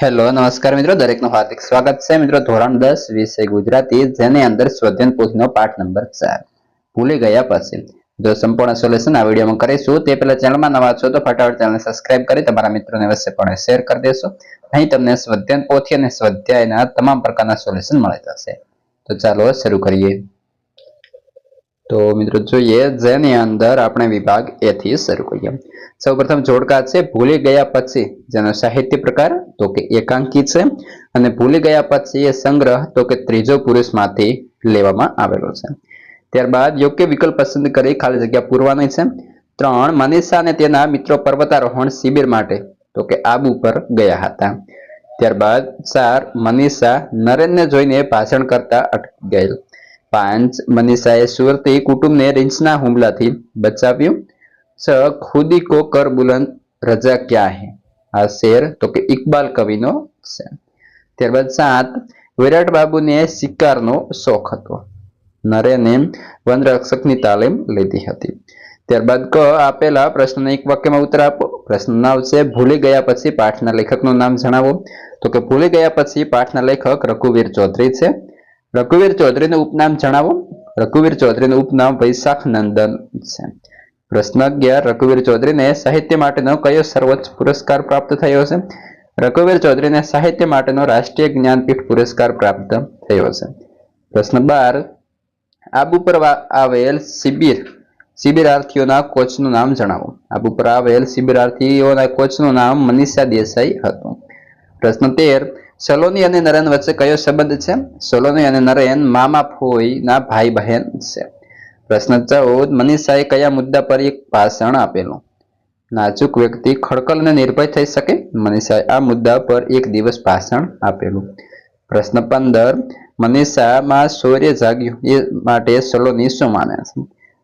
Hello નમસ્કાર મિત્રો, દરેકનું હાર્દિક સ્વાગત છે મિત્રો. ધોરણ 10 વિષય ગુજરાતી, જેની અંદર સ્વધ્યન પોથીનો પાઠ નંબર 4 ભૂલી ગયા પછી જો સંપૂર્ણ સોલ્યુશન આ વિડીયોમાં કરીશું. તે પહેલા ચેનલમાં નવા છો તો ફટાફટ ચેનલને સબસ્ક્રાઇબ કરી તમારા મિત્રોને અવશ્યપણે શેર કરી દેશો. અહીં તમને સ્વધ્યન પોથી અને સ્વાધ્યાયના તમામ પ્રકારના સોલ્યુશન મળી જશે. તો ચાલો શરૂ કરીએ. તો મિત્રો જોઈએ, જેની અંદર આપણે વિભાગ એ થી શરૂ કરીએ. સૌપ્રથમ જોડકા છે ભૂલી ગયા પછી, જેનો સાહિત્ય પ્રકાર તો કે એકાંકી છે, અને ભૂલી ગયા પછી એ સંગ્રહ તો કે ત્રીજો પુરુષમાંથી લેવામાં આવેલો છે. ત્યારબાદ યોગ્ય વિકલ્પ પસંદ કરી ખાલી જગ્યા પૂરવાની છે. 3 મનીષા અને તેના મિત્રો પર્વતારોહણ શિબિર માટે તો કે આબુ પર ગયા હતા. ત્યારબાદ 4 મનીષા નરેનને જોઈને ભાષણ કરતા અટકી ગયેલ. 5 મનીષાએ સુરતી કુટુંબને રીંછના હુમલાથી બચાવ્યું. 6 खुदी को कर बुलंद रजा क्या है, આ શેર તો કે ઇકબાલ કવિનો છે. ત્યારબાદ 7 વિરાટ બાબુને શિકારનો શોખ હતો. નરેને વનરક્ષકની તાલીમ લીધી હતી. ત્યારબાદ ક આપેલા પ્રશ્નને એક વાક્યમાં ઉત્તર આપો. પ્રશ્ન 9 છે ભૂલી ગયા પછી પાઠના લેખકનું નામ જણાવો. તો કે ભૂલી ગયા પછી પાઠના લેખક રઘુવીર ચૌધરી છે. રઘુવીર ચૌધરીનું ઉપનામ જણાવો. રઘુવીર ચૌધરીનું ઉપનામ વૈશાખ નંદન છે. પ્રશ્ન 11 રઘુવીર ચૌધરીને સાહિત્ય માટેનો કયો સર્વોચ્ચ પુરસ્કાર પ્રાપ્ત થયો છે? રઘુવીર ચૌધરીને સાહિત્ય માટેનો રાષ્ટ્રીય જ્ઞાનપીઠ પુરસ્કાર પ્રાપ્ત થયો છે. પ્રશ્ન 12 આબુ પર આવેલ શિબિરાર્થીઓના કોચનું નામ જણાવો. આબુ પર આવેલ શિબિરાર્થીઓના કોચનું નામ મનીષા દેસાઈ હતું. પ્રશ્ન 13 સલોની અને નરેન વચ્ચે કયો સંબંધ છે? સલોની અને નરેન મામા ફોઈના ભાઈ બહેન છે. પ્રશ્ન 14 મનીષાએ કયા મુદ્દા પર એક ભાષણ આપેલું? નાજુક વ્યક્તિ ખડકલ અને નિર્ભય થઈ શકે. મનીષાએ આ મુદ્દા પર એક દિવસ ભાષણ આપેલું. પ્રશ્ન 15 મનીષામાં શૌર્ય જાગ્યું એ માટે સલોની શું માને છે?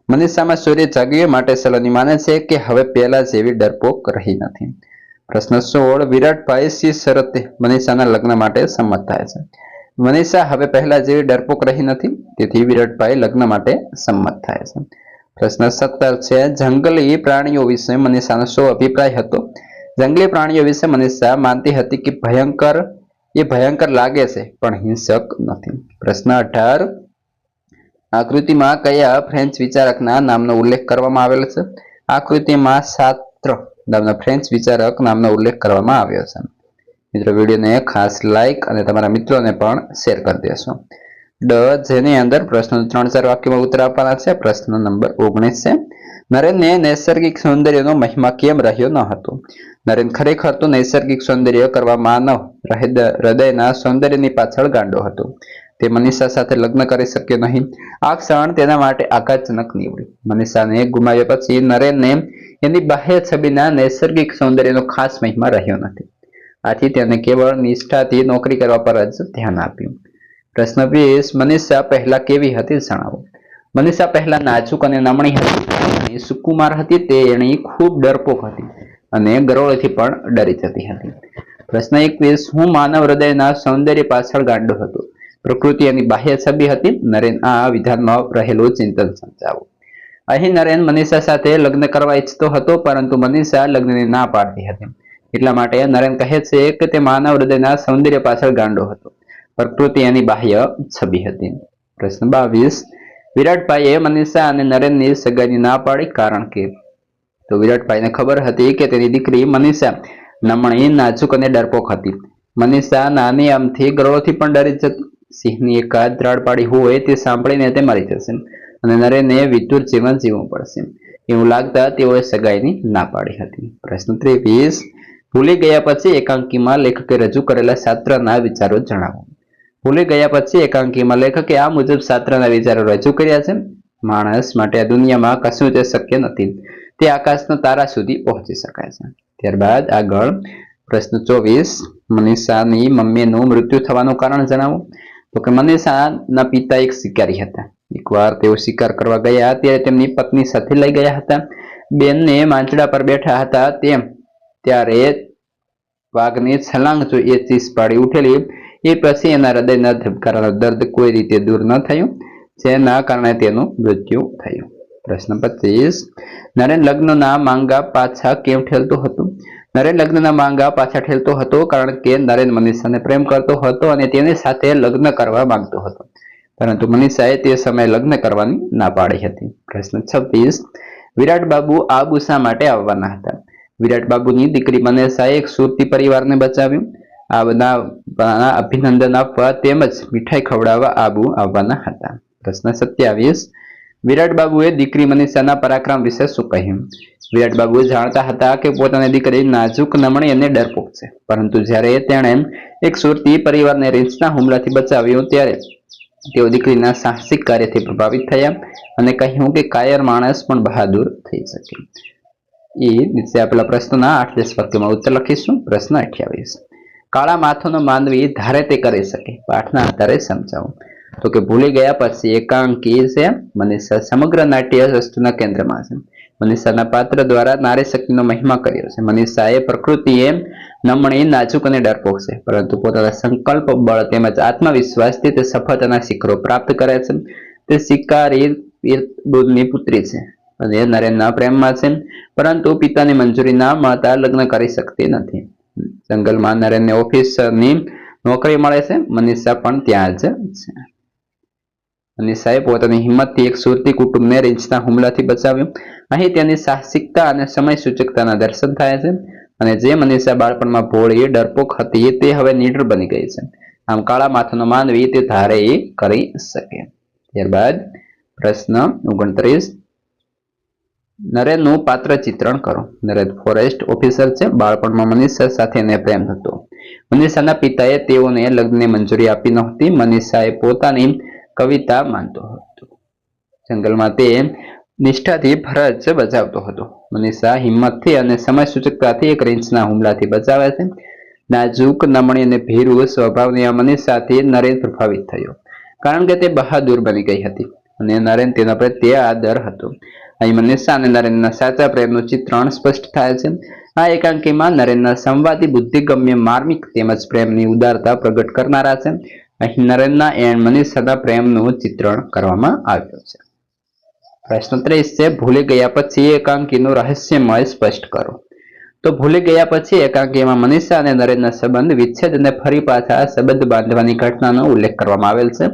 મનીષામાં શૌર્ય જાગ્યું એ માટે સલોની માને છે કે હવે પહેલા જેવી ડરપોક રહી નથી. પ્રશ્ન 16 વિરાટભાઈ સી શરતે મનીષાના લગ્ન માટે સંમત થાય છે? મનીષા હવે પહેલા જેવી ડરપોક રહી નથી, તેથી વિરાટભાઈ લગ્ન માટે સંમત થાય છે. પ્રશ્ન 17 છે જંગલી પ્રાણીઓ વિશે મનીષાનો શું અભિપ્રાય હતો? જંગલી પ્રાણીઓ વિશે મનીષા માનતી હતી કે ભયંકર લાગે છે પણ હિંસક નથી. પ્રશ્ન 18 આકૃતિમાં કયા ફ્રેન્ચ વિચારકના નામનો ઉલ્લેખ કરવામાં આવેલો છે? આકૃતિમાં સાત્ર નામના ફ્રેન્ચ વિચારક નામનો ઉલ્લેખ કરવામાં આવ્યો છે. મિત્રો વિડીયોને ખાસ લાઈક અને તમારા મિત્રોને પણ શેર કરી દેશો. જેની અંદર પ્રશ્નો 3-4 વાક્યોમાં ઉત્તર આપવાના છે. પ્રશ્ન નંબર 19 છે નરેનને નૈસર્ગિક સૌંદર્યનો મહિમા કેમ રહ્યો ન હતો? નરેન ખરેખર તો નૈસર્ગિક સૌંદર્ય કરવા માનવ હૃદયના સૌંદર્યની પાછળ ગાંડો હતો. તે મનીષા સાથે લગ્ન કરી શક્યો નહીં. આ ક્ષણ તેના માટે આઘાતજનક નીવડ્યું. મનીષાને ગુમાવ્યા પછી નરેનને એની બાહ્ય છબીના નૈસર્ગિક સૌંદર્યનો ખાસ મહિમા રહ્યો નથી. આથી તેને કેવળ નિષ્ઠાથી નોકરી કરવા પર જ ધ્યાન આપ્યું. પ્રશ્ન 20 મનીષા પહેલા કેવી હતી જણાવો. મનીષા પહેલા નાજુક અને નમણી હતી. સુકુમાર હતી. તેણી ખૂબ ડરપોક હતી અને ગરોળીથી પણ ડરી જતી હતી. પ્રશ્ન 21 હું માનવ હૃદયના સૌંદર્ય પાછળ ગાંડો હતો. પ્રકૃતિ એની બાહ્ય છબી હતી. નરેન આ વિધાનમાં રહેલું ચિંતન સમજાવો. અહીં નરેન મનીષા સાથે લગ્ન કરવા ઈચ્છતો હતો, પરંતુ મનીષા લગ્નની ના પાડતી હતી. એટલા માટે નરેન કહે છે કે તે માનવ હૃદયના સૌંદર્ય પાછળ ગાંડો હતો. પ્રકૃતિ એની બાહ્ય છબી હતી. પ્રશ્ન 22 વિરાટભાઈએ મનીષા અને નરેનની સગાઈની ના પાડી, કારણ કે? તો વિરાટભાઈને ખબર હતી કે તેની દીકરી મનીષા નમણી, નાજુક અને ડરપોક હતી. મનીષા નાની આમથી ગરોળથી પણ ડરી જતી. સિંહની એકાદ દ્રાડ પાડી હોય તે સાંભળીને તે મરી જશે અને નરેને વિધુર જીવન જીવવું પડશે. એવું લાગતા તેઓએ સગાઈની ના પાડી હતી. પ્રશ્ન 23 ભૂલી ગયા પછી એકાંકીમાં લેખકે રજૂ કરેલા સાત્રના વિચારો જણાવો. ભૂલી ગયા પછી એકાંકીમાં લેખકે આ મુજબ સાત્રના વિચારો રજૂ કર્યા છે. માણસ માટે આ દુનિયામાં કશું જ શક્ય નથી. તે આકાશના તારા સુધી પહોંચી શકાય છે. ત્યારબાદ આગળ પ્રશ્ન 24 મનીષાની મમ્મીનું મૃત્યુ થવાનું કારણ જણાવો. તો કે મનીષાના પિતા એક શિકારી હતા. એકવાર તેઓ શિકાર કરવા ગયા ત્યારે તેમની પત્ની સાથે લઈ ગયા હતા. બેનને માંચડા પર બેઠા હતા ત્યારે વાઘની છલાંગ જોઈ એ ચીસ પાડી ઉઠેલી. એ પછી એના હૃદયના ધબકારાનો દર્દ કોઈ રીતે દૂર ન થયું, જેના કારણે તેનું મૃત્યુ થયું. પ્રશ્ન 25 નરેન લગ્નના માંગા પાછા કેમ ઠેલતું હતું? નરેન લગ્નના માંગા પાછા ઠેલતો હતો કારણ કે નરેન મનીષાને પ્રેમ કરતો હતો અને તેની સાથે લગ્ન કરવા માંગતો હતો, પરંતુ મનીષાએ તે સમયે લગ્ન કરવાની ના પાડી હતી. પ્રશ્ન 26. વિરાટ બાબુ આબુ શા માટે આવવાના હતા? વિરાટ બાબુની દીકરી મનીષાએ એક સુરતી પરિવારને બચાવ્યું. આ બધા અભિનંદન આપવા તેમજ મીઠાઈ ખવડાવવા આબુ આવવાના હતા. પ્રશ્ન 27. વિરાટ બાબુએ દીકરી મનીષાના પરાક્રમ વિશે શું કહ્યું? વિરાટ બાબુ જાણતા હતા કે પોતાની દીકરી નાજુક, નમણી અને ડરપોક છે, પરંતુ જ્યારે તેણે એક સુરતી પરિવારને રીંછના હુમલાથી બચાવ્યો ત્યારે તેઓ દીકરીના સાહસિક કાર્યથી પ્રભાવિત થયા અને કહ્યું કે કાયર માણસ પણ બહાદુર થઈ શકે. નીચે આપેલા પ્રશ્નોના 8 વાક્યોમાં ઉત્તર લખીશું. પ્રશ્ન 28. કાળા માથોનો માનવી ધારે તે કરી શકે, પાઠના આધારે સમજાવો. તો કે ભૂલી ગયા પછી એકાંકી છે મનીષા સમગ્ર નાટ્ય વસ્તુના કેન્દ્રમાં છે. મનીષાના પાત્ર દ્વારા નારી શક્તિનો મહિમા કર્યો છે. મનીષાએ પ્રકૃતિએ નમણી, નાજુક અને ડરપોક છે, પરંતુ પોતાના સંકલ્પ બળ તેમજ આત્મવિશ્વાસથી તે સફળતાના શિખરો પ્રાપ્ત કરે છે. તે શિકારી વીરબુલની પુત્રી છે અને નરેનના પ્રેમમાં છે, પરંતુ પિતાની મંજૂરી ના મળતા લગ્ન કરી શકતી નથી. જંગલમાં નરેનને ઓફિસરની નોકરી મળે છે. મનીષા પણ ત્યાં જ છે. મનીષાએ પોતાની હિંમતથી એક સુરતી કુટુંબને રીંછના હુમલાથી બચાવ્યું. અહીં તેની સાહસિકતા અને સમય સૂચકતાના દર્શન થાય છે, અને જે મનીષા બાળપણમાં ભોળી, ડરપોક હતી તે હવે નીડર બની ગઈ છે. આમ કાળા માથાનો માનવી તે ધારે કરી શકે. ત્યારબાદ પ્રશ્ન 29. નરેનનું પાત્ર ચિત્રણ કરો. નરેન ફોરેસ્ટ ઓફિસર છે. બાળપણમાં મનીષા સાથે એને પ્રેમ હતો. મનીષાના પિતાએ તેઓને લગ્નની મંજૂરી આપી નહોતી. મનીષાએ પોતાની કવિતા માનતો હતો. જંગલમાં તે નિષ્ઠાથી ફરજ બજાવતો હતો. મનીષા હિંમતથી અને સમય સૂચકતાથી એક રીંછના હુમલાથી બચાવે છે. નાજુક, નમણી અને ભીરુ સ્વભાવની આ મનીષાથી નરેન પ્રભાવિત થયો, કારણ કે તે બહાદુર બની ગઈ હતી અને નરેન તેના પ્રત્યે આદર હતો. અહીં મનીષા અને નરેનના સાચા પ્રેમનું ચિત્રણ સ્પષ્ટ થાય છે. આ એકાંકીમાં નરેનના સંવાદી, બુદ્ધિગમ્ય, માર્મિક તેમજ પ્રેમની ઉદારતા પ્રગટ કરનારા છે. અહીં નરેનના એન્ડ મનીષાના પ્રેમનું ચિત્રણ કરવામાં આવ્યું છે. પ્રશ્ન 30 છે. ભૂલી ગયા પછી એકાંકીનું રહસ્યમય સ્પષ્ટ કરો. તો ભૂલી ગયા પછી એકાંકીમાં મનીષા અને નરેનના સંબંધ, વિચ્છેદ અને ફરી પાછા સંબંધ બાંધવાની ઘટનાનો ઉલ્લેખ કરવામાં આવેલ છે.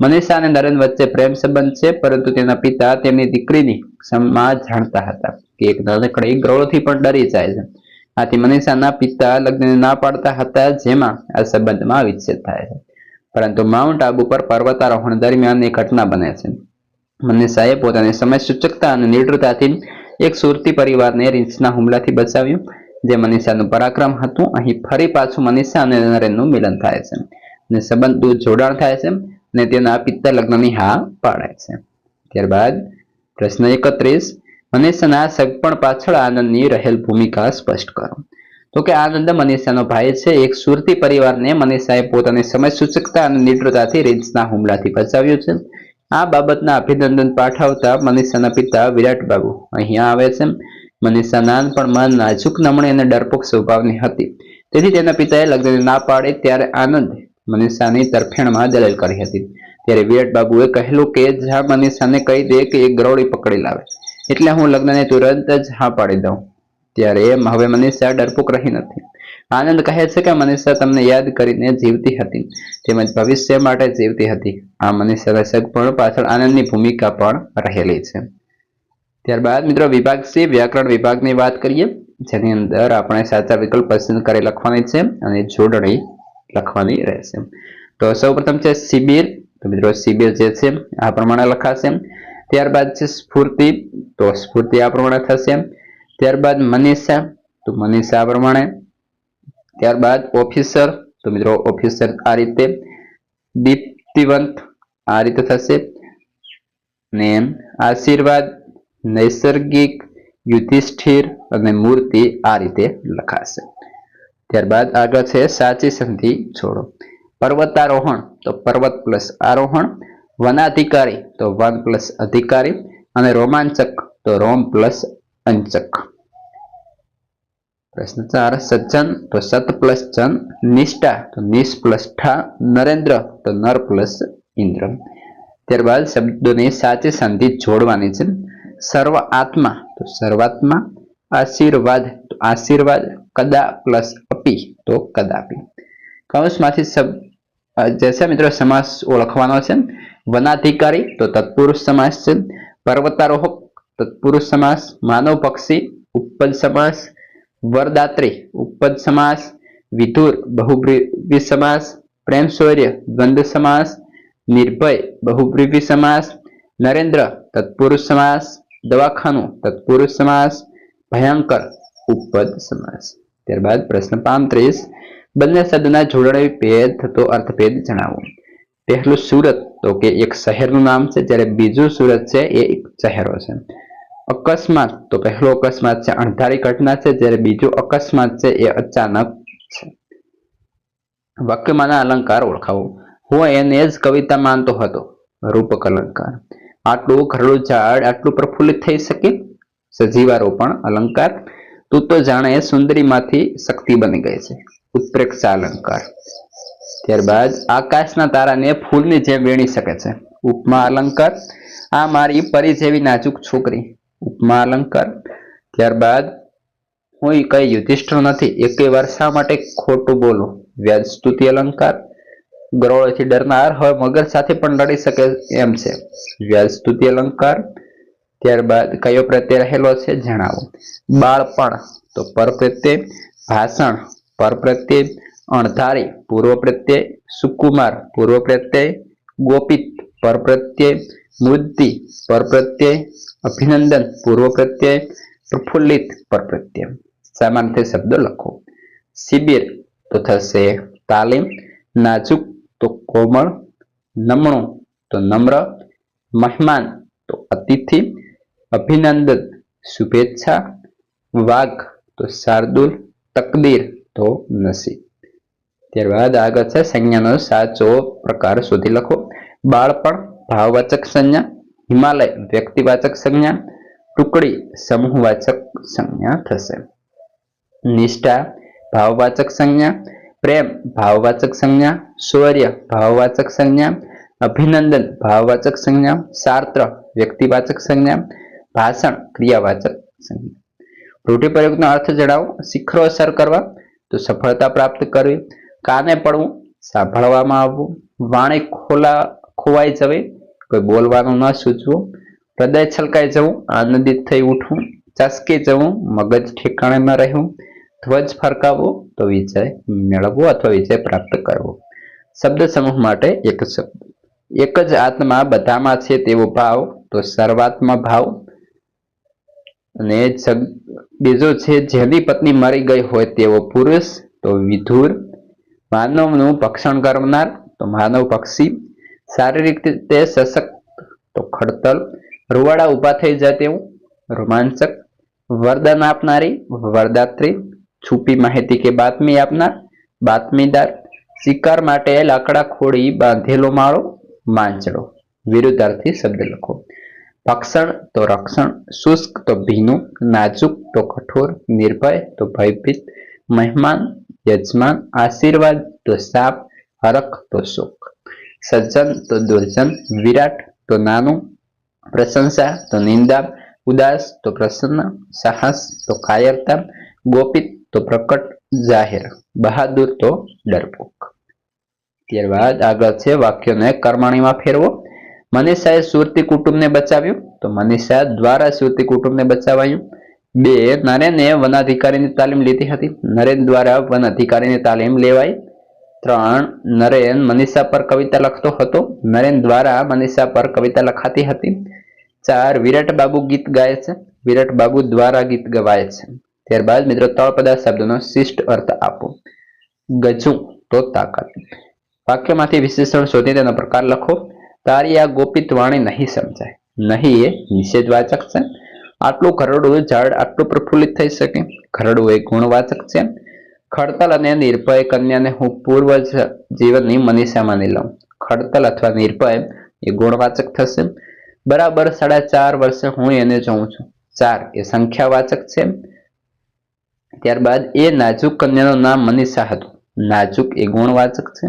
મનીષા અને નરેન વચ્ચે પ્રેમ સંબંધ છે, પરંતુ તેના પિતા તેમની દીકરીની ક્ષમા જાણતા હતા કે એક નાનકડી ગ્રોળથી પણ ડરી જાય છે. આથી મનીષાના પિતા લગ્નને ના પાડતા હતા, જેમાં આ સંબંધમાં વિચ્છેદ થાય છે. પરંતુ માઉન્ટ આબુ પર પર્વતારોહણ દરમિયાન એક ઘટના બને છે. મનીષાએ પોતાની સમય સૂચકતા અને નિડરતાથી એક સુરતી પરિવારને રીંછના હુમલાથી બચાવ્યું, જે મનીષાનું પરાક્રમ હતું. અહીં ફરી પાછું મનીષા અને નરેનનું મિલન થાય છે અને સંબંધનું જોડાણ થાય છે અને તેના પિતા લગ્નની હા પાડે છે. ત્યારબાદ પ્રશ્ન 31. મનીષાના સગપણ પાછળ આનંદની રહેલ ભૂમિકા સ્પષ્ટ કરો. તો કે આનંદ મનીષાનો ભાઈ છે. એક સુરતી પરિવારને મનીષાએ પોતાની સમય સૂચકતા અને નિડરતાથી રીંછના હુમલાથી બચાવ્યું છે. આ બાબતના અભિનંદન પાઠવતા મનીષાના પિતા વિરાટ બાબુ અહીંયા આવે છે. મનીષા નાનપણમાં નાજુક, નમણી અને ડરપોક સ્વભાવની હતી, તેથી તેના પિતાએ લગ્નને ના પાડે ત્યારે આનંદ મનીષાની તરફેણમાં દલીલ કરી હતી. ત્યારે વિરાટ બાબુએ કહેલું કે જા મનીષાને કહી દે કે એક ગરોળી પકડી લાવે, એટલે હું લગ્નને તુરંત જ હા પાડી દઉં. ત્યારે હવે મનીષા ડરપોક રહી નથી. આનંદ કહે છે કે મનીષા તમને યાદ કરીને જીવતી હતી, તેમજ ભવિષ્ય માટે જીવતી હતી. આ મનીષાના સગપણ પાછળ આનંદની ભૂમિકા પણ રહેલી છે. ત્યારબાદ મિત્રો વિભાગ C વ્યાકરણ વિભાગની વાત કરીએ, જેની અંદર આપણે સાચા વિકલ્પ પસંદ કરી લખવાની છે અને જોડણી લખવાની રહેશે. તો સૌપ્રથમ છે શિબિર. તો મિત્રો શિબિર જે છે આ પ્રમાણે લખાશે. ત્યારબાદ છે સ્ફૂર્તિ. તો સ્ફૂર્તિ આ પ્રમાણે થશે. ત્યારબાદ મનીષા. તો મનીષા આ પ્રમાણે. ત્યારબાદ ઓફિસર. તો મિત્રો ઓફિસર આ રીતે. દીપ્તિવંત આ રીતે થશે. ને આશીર્વાદ, નૈસર્ગિક, યુધિષ્ઠિર અને મૂર્તિ આ રીતે લખાશે. ત્યારબાદ આગળ છે સાચી સંધિ જોડો. પર્વતારોહણ તો પર્વત પ્લસ આરોહણ, વનાધિકારી તો વન પ્લસ અધિકારી, અને રોમાંચક તો રોમ પ્લસ અંચક. પ્રશ્ન 4. સજ્જન તો સત પ્લસ જન, નિષ્ઠા તો નિશ પ્લસ ઠા, નરેન્દ્ર તો નર પ્લસ ઇન્દ્ર. ત્યારબાદ શબ્દોની સાચી સંધિ જોડવાની છે. સર્વ આત્મા તો સર્વાત્મા, આશીર્વાદ તો આશીર્વાદ, કદા પ્લસ અપી તો કદાપી. કૌંસમાંથી જે છે મિત્રો સમાસ ઓળખવાનો છે. વનાધિકારી તો તત્પુરુષ સમાસ છે. પર્વતારોહક તત્પુરુષ સમાસ. માનવ પક્ષી ઉપપદ સમાસ. વરદાત્રી ઉપપદ સમાસ. વિધુર બહુવ્રીહિ સમાસ. પ્રેમ શૌર્ય દ્વંદ્વ સમાસ. નિર્ભય બહુવ્રીહિ સમાસ. નરેન્દ્ર તત્પુરુષ સમાસ. દવાખાનું તત્પુરુષ સમાસ. ભયંકર ઉપપદ સમાસ. ત્યારબાદ પ્રશ્ન 35 બંને શબ્દના જોડણી ભેદ થતો અર્થભેદ જણાવો. પહેલું સુરત તો કે એક શહેરનું નામ છે, જ્યારે બીજું સુરત છે એ એક શહેરો છે. અકસ્માત તો પહેલો અકસ્માત છે અણધારી ઘટના છે, જ્યારે બીજું અકસ્માત છે એ અચાનક છે. વાક્યમાંના અલંકાર ઓળખાવો. હું એને જ કવિતા માનતો હતો. રૂપક અલંકાર. આટલું ઘરડું ઝાડ આટલું પ્રફુલ્લિત થઈ શકે. સજીવારોપણ અલંકાર. તું તો જાણે સુંદરીમાંથી શક્તિ બની ગઈ છે. ઉત્પ્રેક્ષા અલંકાર. ત્યારબાદ આકાશના તારાને ફૂલની જેમ વેણી શકે છે. ઉપમા અલંકાર. આ મારી પરી જેવી નાજુક છોકરી. ઉપમા અલંકાર. ત્યારબાદ હું કઈ યુધિષ્ઠિર નથી, એકે વાર શા માટે ખોટું બોલો. વ્યાજ સ્તુતિ અલંકાર. ગરોળીથી ડરનાર હવે મગર સાથે પણ લડી શકે એમ છે. વ્યાજ સ્તુતિ અલંકાર. ત્યારબાદ કયો પ્રત્યય રહેલો છે જણાવો. બાળપણ તો પર પ્રત્યય. ભાષણ પર પ્રત્યય. અણધારી પૂર્વ પ્રત્યય. સુકુમાર પૂર્વ પ્રત્યય. ગોપિત પર પ્રત્યય. બુદ્ધિ પર પ્રત્યય. અભિનંદન પૂર્વ પ્રત્યય. પ્રફુલ્લિત પર પ્રત્યય. સામાન્ય શબ્દો લખો. શિબિર તો થશે તાલીમ. નાજુક તો કોમળ. નમણું તો નમ્ર. મહેમાન તો અતિથિ. અભિનંદન શુભેચ્છા. વાઘ તો શાર્દુલ. તકદીર તો નસીબ. ત્યારબાદ આગળ છે સંજ્ઞાનો સાચો પ્રકાર શોધી લખો. બાળપણ ભાવવાચક સંજ્ઞા. હિમાલય વ્યક્તિવાચક સંજ્ઞા. ટુકડી સમૂહવાચક સંજ્ઞા થશે. નિષ્ઠા ભાવવાચક સંજ્ઞા. પ્રેમ ભાવવાચક સંજ્ઞા. શૌર્ય ભાવવાચક સંજ્ઞા. અભિનંદન ભાવવાચક સંજ્ઞા. શાસ્ત્ર વ્યક્તિવાચક સંજ્ઞા. ભાષણ ક્રિયાવાચક સંજ્ઞા. રૂઢિપ્રયોગનો અર્થ જણાવો. શિખરો સર કરવા તો સફળતા પ્રાપ્ત કરવી. કાને પડવું સાંભળવામાં આવવું. વાણી ખોવાઈ જવી કોઈ બોલવાનું ન સૂચવું. હૃદય છલકાઈ જવું આનંદિત થઈ ઉઠવું. ચસકી જવું મગજ ઠેકાણે ન રહેવું. ધ્વજ ફરકાવવો તો વિજય મેળવવો અથવા વિજય પ્રાપ્ત કરવો. શબ્દ સમૂહ માટે એક શબ્દ. એક જ આત્મા બધામાં છે તેવો ભાવ તો સર્વાત્મા ભાવ. અને બીજો છે જેની પત્ની મરી ગઈ હોય તેવો પુરુષ તો વિધુર. માનવનું ભક્ષણ કરનાર તો માનવ પક્ષી. શારીરિક રીતે સશક્ત તો ખડતલ. રૂવાડા ઉભા થઈ જાય તેવું રોમાંચક. વરદાન આપનારી વરદાત્રી. છુપી માહિતી કે બાતમી આપનાર બાતમીદાર. શિકાર માટે લાકડા ખોડી બાંધેલો માળો માંચડો. વિરુદ્ધાર્થી શબ્દ લખો. ભક્ષણ તો રક્ષણ. શુષ્ક તો ભીનું. નાજુક તો કઠોર. નિર્ભય તો ભયભીત. મહેમાન યજમાન. આશીર્વાદ તો શાપ. હરખ તો શોક. સજ્જન તો દુર્જન. વિરાટ તો નાનું. પ્રશંસા તો નિંદા. ઉદાસ તો પ્રસન્ન. સાહસ તો કાયરતા. ગોપિત તો પ્રકટ જાહેર. બહાદુર તો ડરપોક. ત્યારબાદ આગળ છે વાક્યોને કર્મણીમાં ફેરવો. મનીષાએ સુરતી કુટુંબને બચાવ્યું તો મનીષા દ્વારા સુરતી કુટુંબને બચાવાયું. 2 નરેને વન અધિકારીની તાલીમ લીધી હતી. નરેન દ્વારા વન અધિકારીની તાલીમ લેવાઈ. 3 નરેન મનીષા પર કવિતા લખતો હતો. નરેન દ્વારા મનીષા પર કવિતા લખાતી હતી. 4 વિરાટ બાબુ ગીત ગાય છે. વિરાટ બાબુ દ્વારા ગીત ગવાય છે. ત્યારબાદ મિત્રો તળપદા શબ્દનો શિષ્ટ અર્થ આપો. ગજુ તો તાકાત. વાક્યમાંથી વિશેષણ શોધી તેનો પ્રકાર લખો. તારી આ ગોપિત વાણી નહીં સમજાય. નહીં એ નિષેધવાચક છે. આટલું ઘરડું ઝાડ આટલું પ્રફુલ્લિત થઈ શકે. ઘરડું એ ગુણવાચક છે. ખડતલ અને નિર્ભય કન્યાને હું પૂર્વ જીવનની મનીષા માની લઉં. ખડતલ અથવા નિર્ભય એ ગુણવાચક થશે. બરાબર 4.5 વર્ષે હું એને જોઉં છું. 4 એ સંખ્યાવાચક છે. ત્યારબાદ એ નાજુક કન્યાનું નામ મનીષા હતું. નાજુક એ ગુણવાચક છે.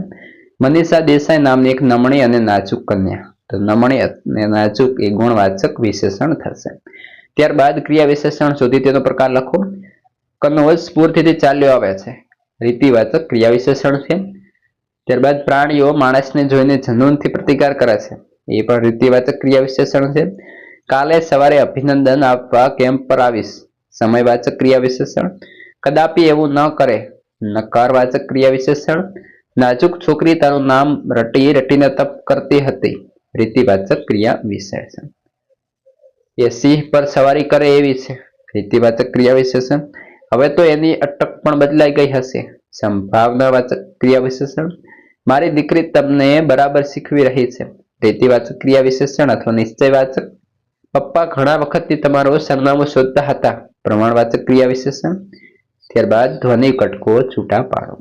મનીષા દેસાઈ નામની એક નમણી અને નાજુક કન્યા તો નમણી અને નાજુક એ ગુણવાચક વિશેષણ થશે. ત્યારબાદ ક્રિયા વિશેષણ શોધી તેનો પ્રકાર લખો. કનોજ સ્ફૂર્તિથી ચાલ્યો આવે છે, રીતિવાચક ક્રિયા વિશેષણ છે. ત્યારબાદ પ્રાણીઓ માણસને જોઈને જનૂનથી પ્રતિકાર કરે છે, એ પણ રીતિવાચક ક્રિયા વિશેષણ છે. કાલે સવારે અભિનંદન આપવા કેમ્પ પર આવીશ, સમયવાચક ક્રિયા વિશેષણ. કદાપી એવું ન કરે, નકારવાચક ક્રિયા વિશેષણ. નાજુક છોકરી તારું નામ રટી રટીને તપ કરતી હતી, રીતિવાચક ક્રિયા વિશેષણ. એ સિંહ પર સવારી કરે એવી છે, રીતિવાચક ક્રિયા વિશેષણ. હવે તો એની અટક પણ બદલાઈ ગઈ હશે, સંભાવનાવાચક ક્રિયા વિશેષણ. મારી દીકરી તમને બરાબર શીખવી રહી છે, રીતિવાચક ક્રિયા વિશેષણ અથવા નિશ્ચયવાચક. પપ્પા ઘણા વખતથી તમારું સરનામું શોધતા હતા, પ્રમાણવાચક ક્રિયા વિશેષણ. ત્યારબાદ ધ્વનિ કટકો છૂટા પાડો.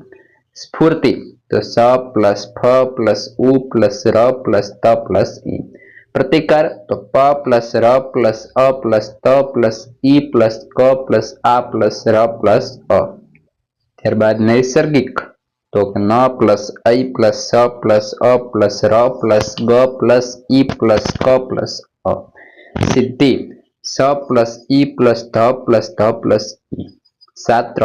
સ્ફૂર્તિ તો સ પ્લસ ફ પ્લસ ઉ પ્લસ ર પ્લસ ત પ્લસ ઈ. પ્રતિકાર તો પ પ્લસ ર પ્લસ અ પ્લસ ત પ્લસ ઈ પ્લસ ક પ્લસ આ પ્લસ ર પ્લસ અ. ત્યારબાદ નૈસર્ગિક તો ન પ્લસ ఐ પ્લસ સ પ્લસ અ પ્લસ ર પ્લસ ગ પ્લસ ઈ પ્લસ ક પ્લસ અ. સિદ્ધિ સ પ્લસ ઈ પ્લસ ધ પ્લસ ધ પ્લસ ઈ. શાસ્ત્ર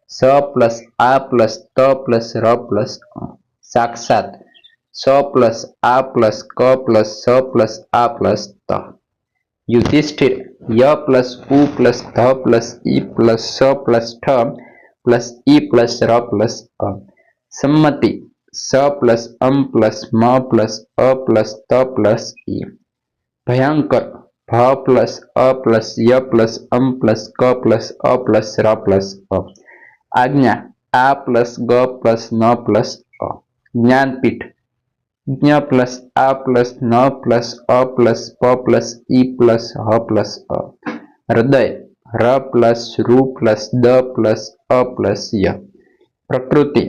સ પ્લસ આ પ્લસ ત પ્લસ ર પ્લસ અ. સાક્ષાત સ પ્લસ આ પ્લસ ક પ્લસ સ પ્લસ આ પ્લસ ત. યુધિષ્ઠિર ય પ્લસ ઉ પ્લસ ધ પ્લસ ઈ પ્લસ સ પ્લસ ઠ પ્લસ ઈ પ્લસ ર પ્લસ અ. સંમતિ સ પ્લસ પ્લસ મ પ્લસ અ પ્લસ ત પ્લસ ઈ. ભયંકર ભ પ્લસ અ પ્લસ ય પ્લસ પ્લસ ક પ્લસ અ પ્લસ ર પ્લસ અ. આજ્ઞા આ પ્લસ ગ પ્લસ ન પ્લસ અ. જ્ઞાનપીઠ જ્ઞ પ્લસ આ પ્લસ ન પ્લસ અ પ્લસ પ પ્લસ ઈ પ્લસ હ પ્લસ અ. હૃદય ર પ્લસ રૂ પ્લસ દ પ્લસ અ પ્લસ ય. પ્રકૃતિ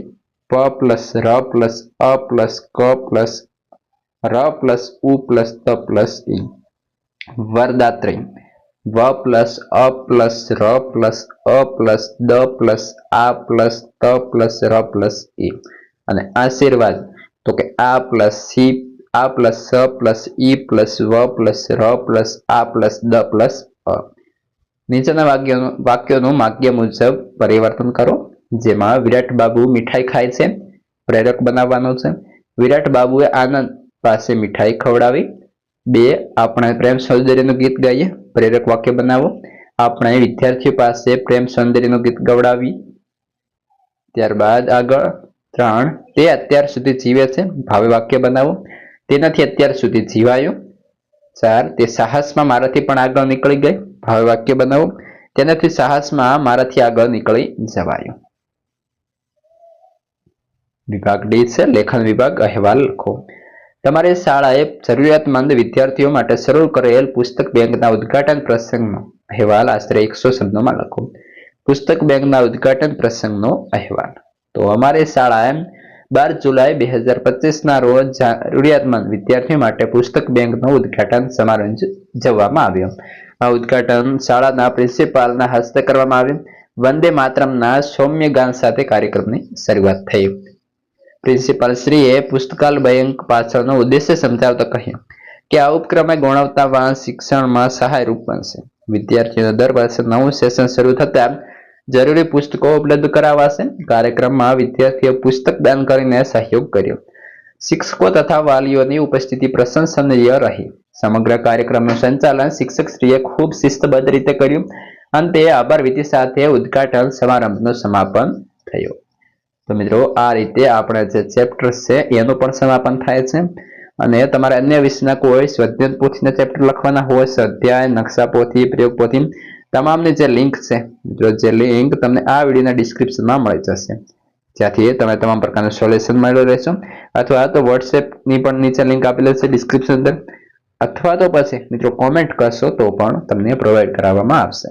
પ પ્લસ ર પ્લસ અ પ્લસ ક પ્લસ ર પ્લસ ઉ પ્લસ ત પ્લસ ઈ. વરદાત્રી વ પ્લસ અ પ્લસ ર પ્લસ અ પ્લસ દ પ્લસ આ પ્લસ ત પ્લસ ર પ્લસ ઈ. અને આશીર્વાદ તો કે આ પ્લસ સી આ પ્લસ સ પ્લસ ઈ પ્લસ વ પ્લસ ર પ્લસ આ પ્લસ દ પ્લસ અ. નીચેના વાક્યોનું માગ્ય મુજબ પરિવર્તન કરો, જેમાં વિરાટ બાબુ મીઠાઈ ખાય છે, પ્રેરક બનાવવાનો છે. વિરાટ બાબુએ આનંદ પાસે મીઠાઈ ખવડાવી. 2 આપણે પ્રેમ સૌંદર્યનું ગીત ગાઈએ, પ્રેરક વાક્ય બનાવો. આપણે વિદ્યાર્થીઓ પાસે પ્રેમ સૌંદર્યનું ગીત ગવડાવી. ત્યારબાદ આગળ 3 તે અત્યાર સુધી જીવે છે, ભાવે વાક્ય બનાવો. તેનાથી અત્યાર સુધી જીવાયું. 4 તે સાહસમાં મારાથી પણ આગળ નીકળી ગઈ, ભાવે વાક્ય બનાવો. તેનાથી સાહસમાં મારાથી આગળ નીકળી જવાયું. વિભાગ ડી છે લેખન વિભાગ. અહેવાલ લખો. તમારી શાળાએ જરૂરિયાતમંદ વિદ્યાર્થીઓ માટે શરૂ કરેલ પુસ્તક બેંકના ઉદ્ઘાટન પ્રસંગનો અહેવાલ આશરે 100 શબ્દોમાં લખો. પુસ્તક બેંકના ઉદ્ઘાટન પ્રસંગનો અહેવાલ. તો અમારી શાળાએ 12 જુલાઈ 2025ના રોજ જરૂરિયાતમંદ વિદ્યાર્થીઓ માટે પુસ્તક બેંકનો ઉદ્ઘાટન સમારંભ જવામાં આવ્યો. આ ઉદ્ઘાટન શાળાના પ્રિન્સિપાલના હસ્તે કરવામાં આવ્યું. વંદે માતરમના સૌમ્ય ગાન સાથે કાર્યક્રમની શરૂઆત થઈ. પ્રિન્સિપાલ શ્રીએ પુસ્તકાલય બેંક પાછળનો ઉદ્દેશ્ય સમજાવતા કહ્યું કે આ ઉપક્રમે ગુણવત્તાવાન શિક્ષણમાં સહાયરૂપ બનશે. વિદ્યાર્થીઓને દર વર્ષે નવું સેશન શરૂ થતાં જરૂરી પુસ્તકો ઉપલબ્ધ કરાવાશે. કાર્યક્રમમાં વિદ્યાર્થીઓ પુસ્તક દાન કરીને સહયોગ કર્યો. શિક્ષકો તથા વાલીઓની ઉપસ્થિતિ પ્રશંસનીય રહી. સમગ્ર કાર્યક્રમનું સંચાલન શિક્ષકશ્રીએ ખૂબ શિસ્તબદ્ધ રીતે કર્યું. અંતે આભાર વિધિ સાથે ઉદ્ઘાટન સમારંભનું સમાપન થયું. તો મિત્રો આ રીતે આપણે જે ચેપ્ટર છે એનું પણ સમાપન થાય છે. અને તમારે અન્ય વિષયના કોઈ સ્વાધ્યાય પોથીના ચેપ્ટર લખવાના હોય, સ્વાધ્યાય, નકશા પોથી, પ્રયોગ પોથી, તમામની જે લિંક છે મિત્રો, જે લિંક તમને આ વિડીયોના ડિસ્ક્રિપ્શનમાં મળી જશે, જ્યાંથી તમે તમામ પ્રકારનું સોલ્યુશન મેળવી રહેશો. અથવા તો વોટ્સએપની પણ નીચે લિંક આપેલી છે ડિસ્ક્રિપ્શન અંદર, અથવા તો પછી મિત્રો કોમેન્ટ કરશો તો પણ તમને પ્રોવાઈડ કરાવવામાં આવશે.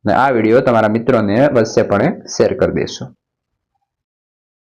અને આ વિડીયો તમારા મિત્રોને વચ્ચે પણ શેર કરી દેશો.